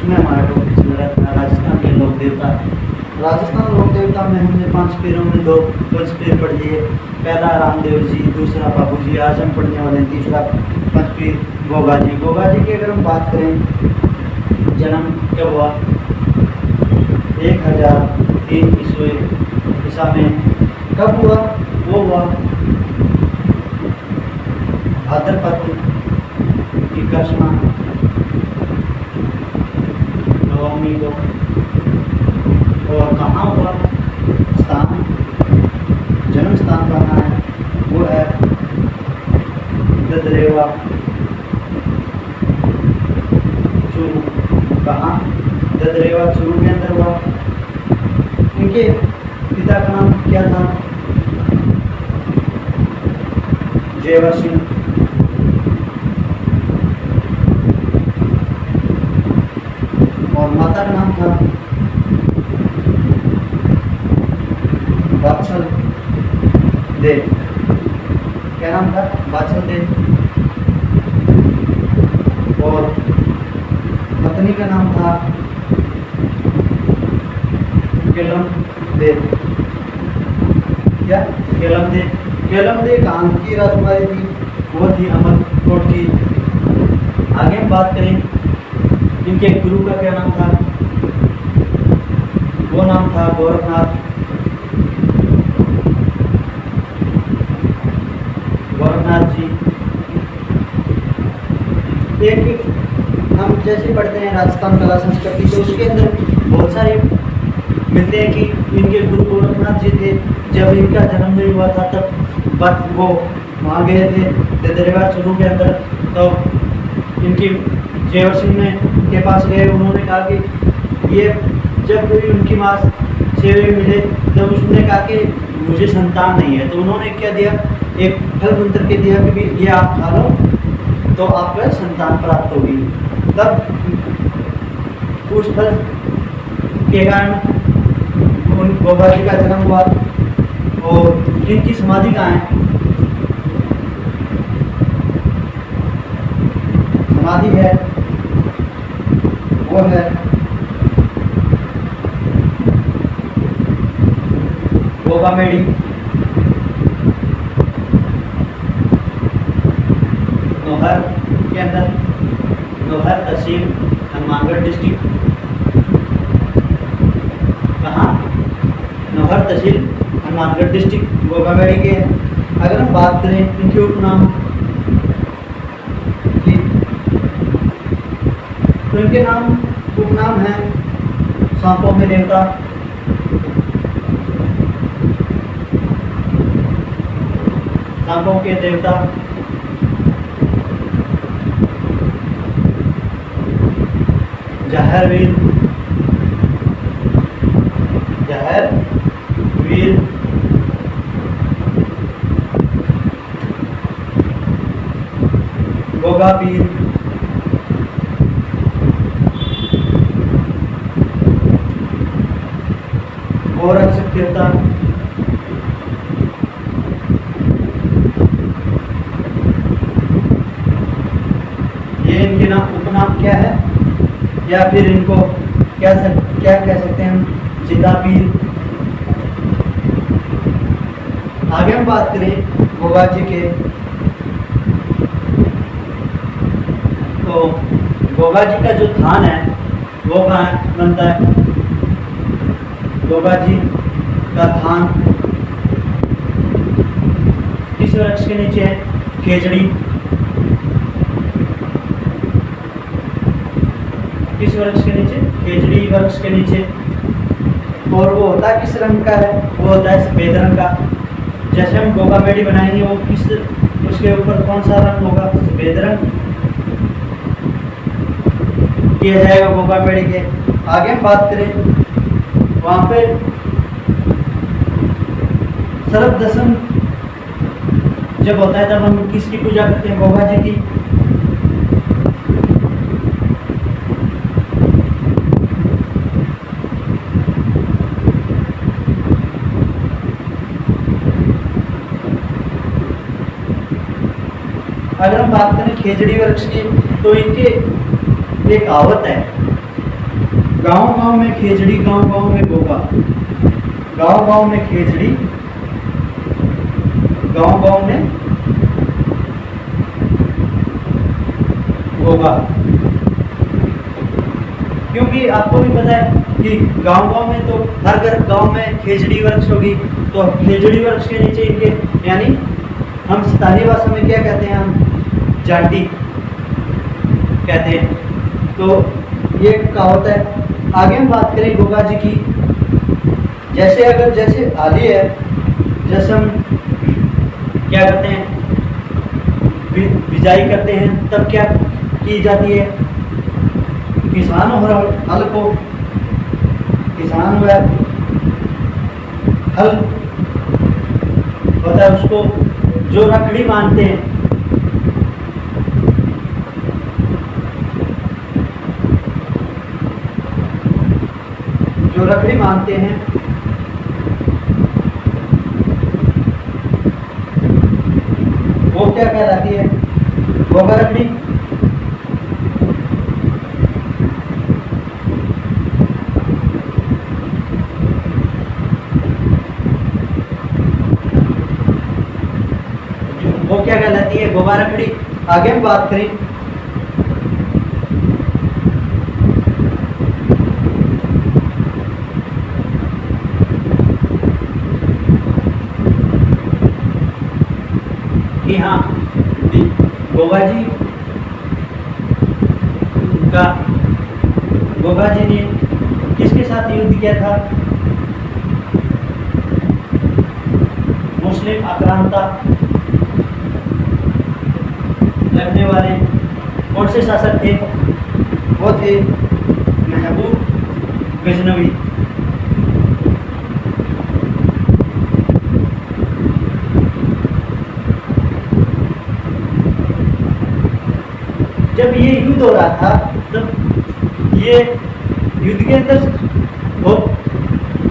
उसमें हमारा टॉपिक चल रहा था राजस्थान के लोक देवता। राजस्थान लोक देवता में हमने 5 पीरों में 2 पंचपीर पढ़ लिए। पहला रामदेव जी, दूसरा बाबू जी, आज हम पढ़ने वाले हैं तीसरा पंचपीर गोगा जी। गोगा जी की अगर हम बात करें, जन्म कब हुआ? 1003 ईसा में। कब हुआ? वो हुआ भाद्रपद की कृष्णा नवमी को। और कहाँ हुआ? स्थान, जन्म स्थान कहाँ है? वो है ददरेवा चूरू। कहाँ? ददरेवा चूरू के अंदर हुआ। इनके पिता का नाम क्या था? जयवर सिंह। और माता का नाम था वात्सल देव। क्या नाम था? वात्सल देव। और पत्नी का नाम था केलम देव। क्या? केलम देव। केलम देव कहाँ की राजकुमारी थी? वो थी अमरकोट की। आगे हम बात करें, इनके गुरु का क्या नाम था? वो नाम था गोरखनाथ। गोरखनाथ जी। एक हम जैसे पढ़ते हैं राजस्थान कला संस्कृति, तो उसके अंदर बहुत सारे मिलते हैं कि इनके गुरु गोरखनाथ जी थे। जब इनका जन्म नहीं हुआ था तब बट वो वहाँ गए थे ददरेवा चूरू के अंदर। तो इनकी जयवर सिंह ने के पास गए। उन्होंने कहा कि ये जब भी उनकी माँ से मिले तब उसने कहा कि मुझे संतान नहीं है। तो उन्होंने क्या दिया? एक फल मंत्र के दिया कि भी ये आप खा लो तो आपको संतान प्राप्त होगी। तब उस फल के कारण उन गोगा जी का जन्म हुआ। और इनकी समाधि कहाँ है? समाधि है वो है गोगामेड़ी। नौहर के अंदर, नौहर तहसील हनुमानगढ़ डिस्ट्रिक्ट। कहाँ? नौहर तहसील हनुमानगढ़ डिस्ट्रिक्ट गोगामेड़ी के। अगर हम बात करें इनके उपनाम की, तो इनके नाम उपनाम है सांपों में देवता, सांपों के देवता, जहर वीर, जहर वीर, गोगा पीर, गोरक्षक देवता, ये इनके नाम उपनाम क्या है? या फिर इनको क्या कह सकते हैं हम? जिंदा पीर। आगे हम बात करें गोगा जी के, तो गोगा जी का जो थान है वो कहाँ बनता है? गोगा जी का थान किस वृक्ष के नीचे है? खेजड़ी। किस वृक्ष के नीचे? खेजड़ी वृक्ष के नीचे। और वो होता है किस रंग का है? वो होता है सफेद रंग का। जैसे हम गोगामेड़ी बनाएंगे वो किस, उसके ऊपर कौन सा रंग होगा? सफेद रंग किया जाएगा गोगामेड़ी के। आगे हम बात करें, वहाँ पे सर्व दशम जब होता है तब हम किसकी पूजा करते हैं? गोगा जी की। अगर हम बात करें खेजड़ी वृक्ष की, तो इनके एक कहावत है गांव गांव में खेजड़ी, गांव गांव में गोगा, गांव गांव में खेजड़ी, गांव गांव में गोगा। क्योंकि आपको भी पता है कि गांव गांव में तो हर घर गांव में खेजड़ी वृक्ष होगी, तो खेजड़ी वृक्ष के नीचे इनके, यानी हम स्थानीय भाषा में क्या कहते हैं, हम जाटी कहते हैं। तो ये कहावत है। आगे हम बात करें गोगा जी की, जैसे आली है, जैसे हम क्या करते हैं, बिजाई करते हैं, तब क्या की जाती है, किसान और हल को, किसान व हल होता है उसको जो रखड़ी मानते हैं, जो रखड़ी मानते हैं, वो क्या कहलाती है, गोगा रखड़ी। वो क्या कहलाती है, गोगा रखड़ी। आगे हम बात करें कि हाँ गोगा जी का, गोगा जी ने किसके साथ युद्ध किया था, मुस्लिम आक्रांता लगने वाले कौन से शासक थे, वो थे महबूब गजनवी। जब ये युद्ध हो रहा था, तब ये युद्ध के अंदर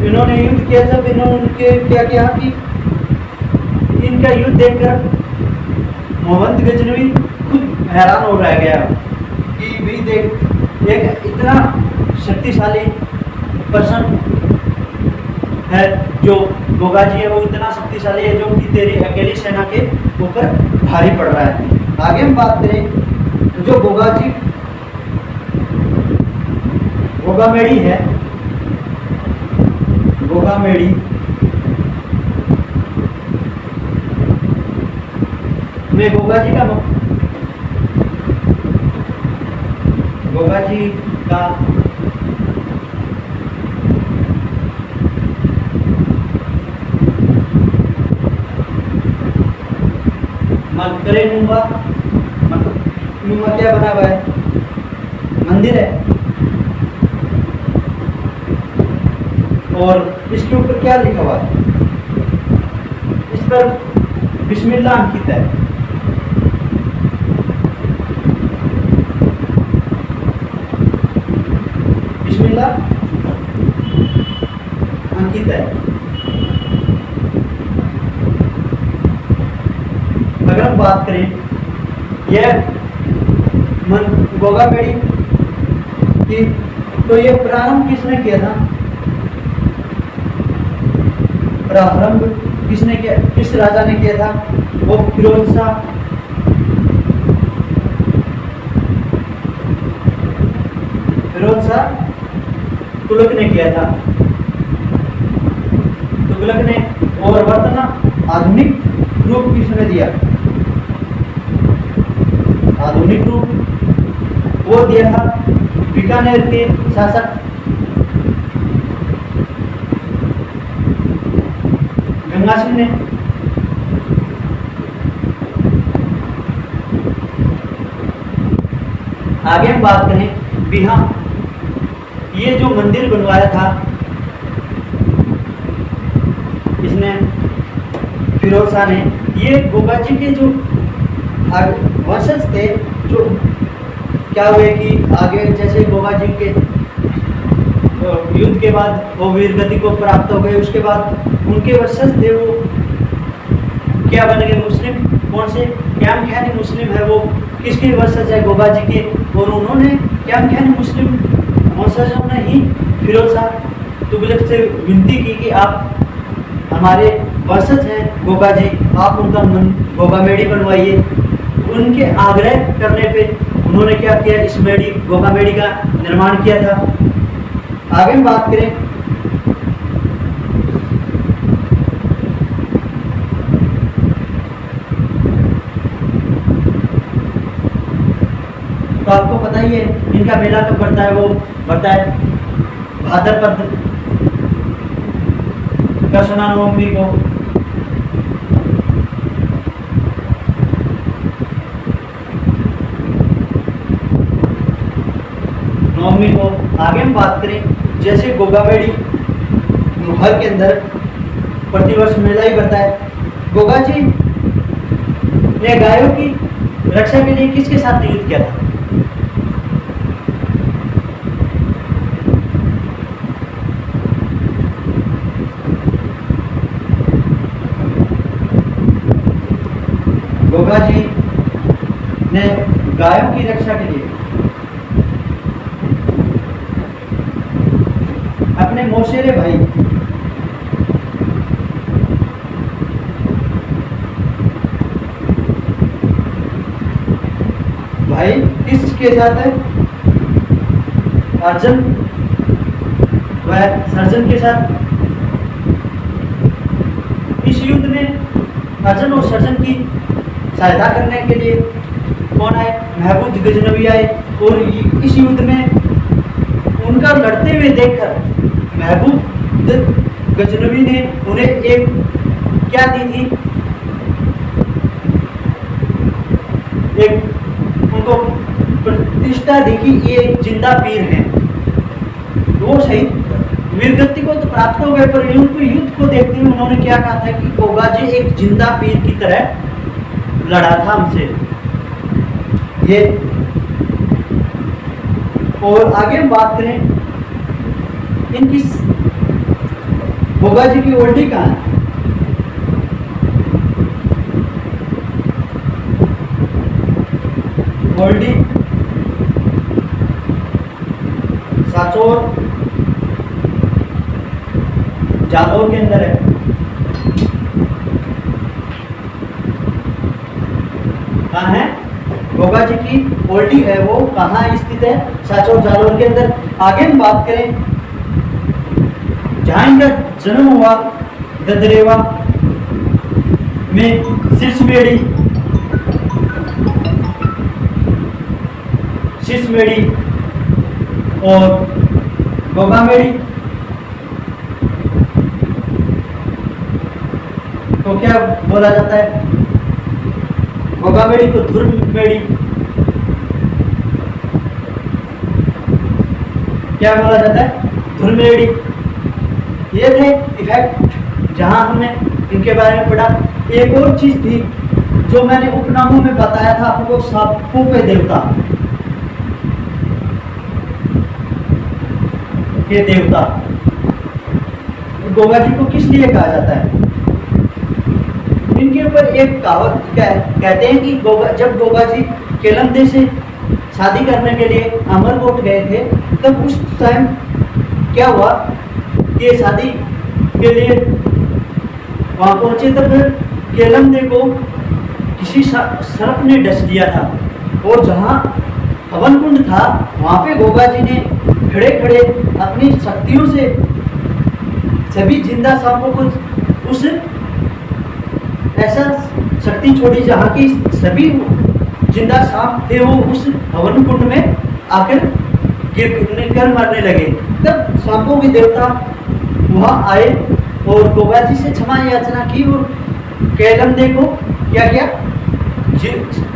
इन्होंने युद्ध किया, जब इन्होंने क्या किया कि इनका युद्ध देखकर मोहम्मद गजनवी खुद हैरान हो रह गया कि भी देख, एक इतना शक्तिशाली पर्सन है जो गोगा जी है, वो इतना शक्तिशाली है जो कि तेरी अकेली सेना के ऊपर भारी पड़ रहा है। आगे हम बात करें जो गोगा जी, गोगामेड़ी है, गोगामेड़ी में गोगा जी का मकरे नुमा क्या बना हुआ है, मंदिर है, और इसके ऊपर क्या लिखा हुआ है, इस पर बिस्मिल्लाह अंकित है। बिस्मिल्लाह अंकित है। अगर हम बात करें यह गोगामेड़ी की, तो ये प्रारंभ किसने किया था, प्रारंभ किसने किया, किस राजा ने किया था, वो फिरोज शाह तुगलक ने किया था। तुगलक ने, और वर्तमान आधुनिक रूप किसने दिया, आधुनिक रूप वो दिया था बीकानेर के शासक गंगा सिंह ने। आगे हम बात करें बिहार, ये जो मंदिर बनवाया था इसने, फिरोज शाह ने, ये गोगा जी के जो वंशज थे, जो क्या हुए कि आगे जैसे गोगा जी के युद्ध के बाद वो वीर गति को प्राप्त हो गए, उसके बाद उनके वंशज थे वो क्या बन गए, मुस्लिम। कौन से, क्याम ख्यानी मुस्लिम है, वो किसके वंशज है, गोगा जी के, और उन्होंने क्याम ख्यानी मुस्लिम मोहम्मद ने ही फिरोज शाह तुगलक से विनती की कि आप हमारे वंशज हैं गोगा जी, आप उनका गोगा मेडी बनवाइए। उनके आग्रह करने पे उन्होंने क्या किया, इस मेडी गोगा मेडी का निर्माण किया था। आगे हम बात करें तो आपको पता ही है इनका मेला कब पड़ता है, वो पड़ता है भाद्रपद कृष्णा नवमी को। आगे हम बात करें जैसे गोगामेडी घर के अंदर प्रतिवर्ष मेला ही बढ़ता है। गोगा जी ने गायों की रक्षा के लिए किसके साथ नियुक्त किया था? गोगा जी ने गायों की रक्षा के लिए अपने मौसेरे भाई किसके साथ है, अर्जुन व सर्जन के साथ इस युद्ध में अर्जुन और सर्जन की सहायता करने के लिए कौन आए, महबूब गजनवी आए। और इस युद्ध में उनका लड़ते हुए देखकर महबूब गजनवी ने उन्हें एक क्या दी थी, एक उनको प्रतिष्ठा दी कि ये एक जिंदा पीर हैं। वो सही वीरगति को तो प्राप्त हो गए, पर युद्ध को देखते हुए उन्होंने क्या कहा था कि गोगा जी एक जिंदा पीर की तरह लड़ा था हमसे। ये और आगे हम बात करें इनकी गोगा जी की ओल्डी कहाँ है? ओल्डी साचोर जालौर के अंदर है। कहाँ है गोगा जी की ओल्डी है, वो कहाँ स्थित है? साचोर जालौर के अंदर। आगे हम बात करें जहाँ इनका जन्म हुआ ददरेवा में शीर्षमेड़ी और गोगामेड़ी तो क्या बोला जाता है? गोगामेड़ी को धुरमेड़ी क्या बोला जाता है? धुरमेड़ी। ये थे इफेक्ट जहां हमने इनके बारे में पढ़ा। एक और चीज थी जो मैंने उपनामों में बताया था आपको, सांपों के देवता के देवता गोगा जी को किस लिए कहा जाता है? इनके ऊपर एक कहावत कहते हैं कि जब गोगा जी केलमदे से शादी करने के लिए अमरकोट गए थे, तब उस टाइम क्या हुआ कि शादी के लिए वहां पहुंचे, तब फिर केलमदे को किसी सर्प ने डस दिया था। और जहां हवन कुंड था वहां पे गोगा जी ने खड़े खड़े अपनी शक्तियों से सभी जिंदा सांपों को उस ऐसा शक्ति छोड़ी जहाँ की सभी जिंदा सांप थे वो उस हवन कुंड में आकर गिर मरने लगे। तब सांपों के देवता वहाँ आए और गोगा जी से क्षमा याचना की और केलमदे को क्या किया,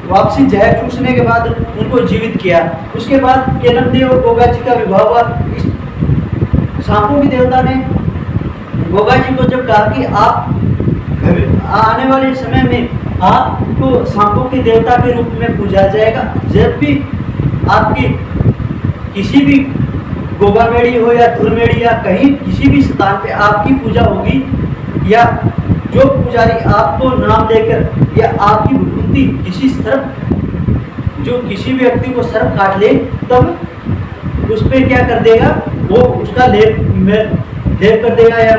वापसी जहर चूसने के बाद उनको जीवित किया। उसके बाद केलमदे और गोगा जी का विवाह हुआ। सांपों के देवता ने गोगा जी को जब कहा कि आप आने वाले समय में आपको सांपों के देवता के रूप में पूजा जाएगा, जब भी आपकी किसी भी गोगामेड़ी हो या धुरमेड़ी या कहीं किसी भी स्थान पे आपकी पूजा होगी, या जो पुजारी आपको नाम लेकर या आपकी विभूति किसी सर्प जो किसी भी व्यक्ति को सर्प काट ले, तब उस पर क्या कर देगा, वो उसका लेप कर देगा या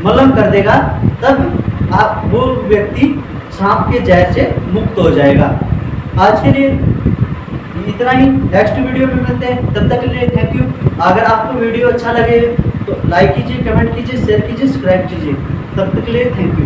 मलम कर देगा, तब आप वो व्यक्ति सांप के जहर से मुक्त हो जाएगा। आज के लिए इतना ही, नेक्स्ट वीडियो में मिलते हैं, तब तक के लिए थैंक यू। अगर आपको वीडियो अच्छा लगे तो लाइक कीजिए, कमेंट कीजिए, शेयर कीजिए, सब्सक्राइब कीजिए। तब तक के लिए थैंक यू।